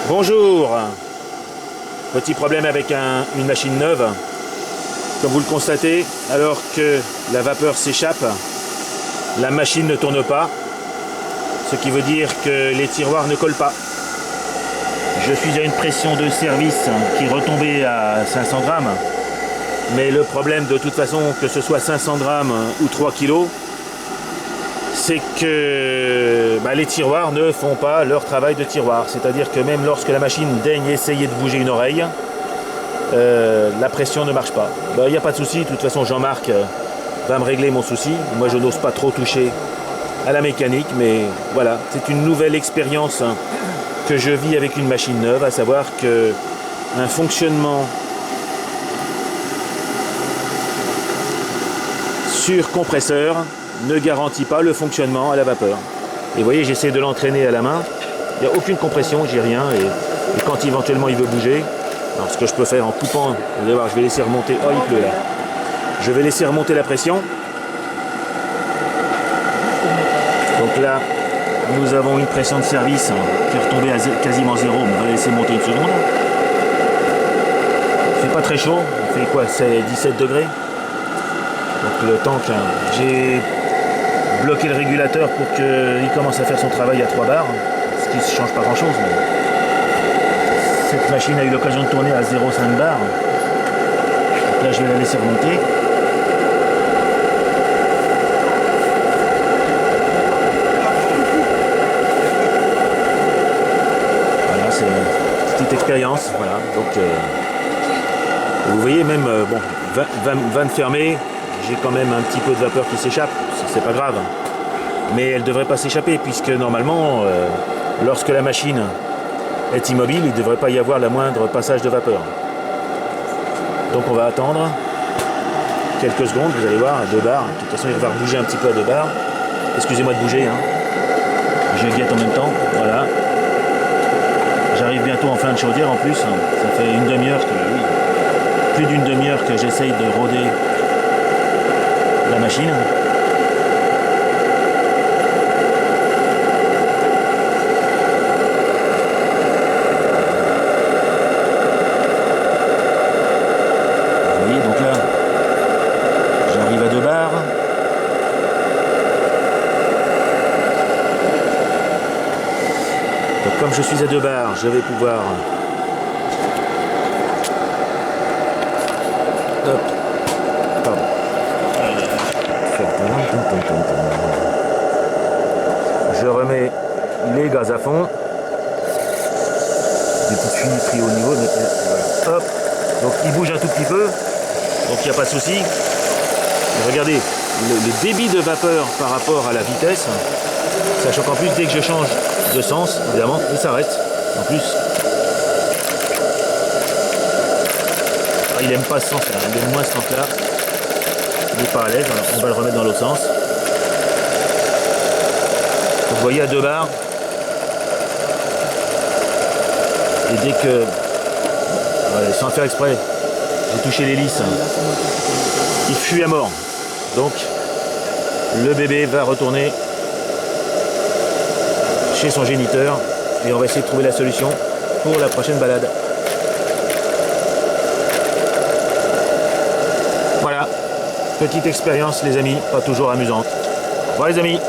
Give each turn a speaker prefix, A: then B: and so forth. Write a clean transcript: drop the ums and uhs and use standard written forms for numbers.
A: Bonjour. Petit problème avec une machine neuve. Comme vous le constatez, alors que la vapeur s'échappe, la machine ne tourne pas, ce qui veut dire que les tiroirs ne collent pas. Je suis à une pression de service qui est retombée à 500 grammes, mais le problème de toute façon, que ce soit 500 grammes ou 3 kilos, c'est que les tiroirs ne font pas leur travail de tiroir. C'est-à-dire que même lorsque la machine daigne essayer de bouger une oreille, la pression ne marche pas. Il n'y a pas de souci, de toute façon Jean-Marc va me régler mon souci. Moi je n'ose pas trop toucher à la mécanique, mais voilà, c'est une nouvelle expérience que je vis avec une machine neuve, à savoir que un fonctionnement sur compresseur ne garantit pas le fonctionnement à la vapeur. Et vous voyez, j'essaie de l'entraîner à la main, il n'y a aucune compression, j'ai rien, et quand éventuellement il veut bouger, alors ce que je peux faire en coupant, vous allez voir, je vais laisser remonter, oh il pleut là, je vais laisser remonter la pression. Donc là, nous avons une pression de service qui est retombée à quasiment zéro, mais on va laisser monter une seconde. Il fait pas très chaud, il fait quoi, c'est 17 degrés. Donc le temps que j'ai bloqué le régulateur pour qu'il commence à faire son travail à 3 bars, ce qui ne change pas grand chose. Mais cette machine a eu l'occasion de tourner à 0,5 bars. Donc là je vais la laisser remonter. Voilà, c'est une petite expérience. Voilà. Donc vous voyez même, vanne fermée, j'ai quand même un petit peu de vapeur qui s'échappe, c'est pas grave. Mais elle ne devrait pas s'échapper puisque normalement, lorsque la machine est immobile, il ne devrait pas y avoir le moindre passage de vapeur. Donc on va attendre quelques secondes, vous allez voir, à 2 bars. De toute façon, il va bouger un petit peu à 2 bars. Excusez-moi de bouger, hein. Je guette en même temps, voilà. J'arrive bientôt en fin de chaudière en plus. Ça fait une demi-heure, plus d'une demi-heure que j'essaye de rôder la machine. Vous voyez, donc là, j'arrive à 2 bars. Donc comme je suis à 2 bars, je vais pouvoir... Hop. Pardon. Je remets les gaz à fond. Des petites fuites au niveau. Voilà. Hop. Donc il bouge un tout petit peu. Donc il n'y a pas de souci. Et regardez, le débit de vapeur par rapport à la vitesse. Sachant qu'en plus, dès que je change de sens, évidemment, il s'arrête. En plus, il aime pas ce sens-là, il aime moins ce sens-là. Il est pas à l'aise, on va le remettre dans l'autre sens. Vous voyez à 2 bars. Et dès que, sans faire exprès, j'ai touché l'hélice, il fuit à mort. Donc, le bébé va retourner chez son géniteur et on va essayer de trouver la solution pour la prochaine balade. Voilà, petite expérience les amis, pas toujours amusante. Au revoir les amis.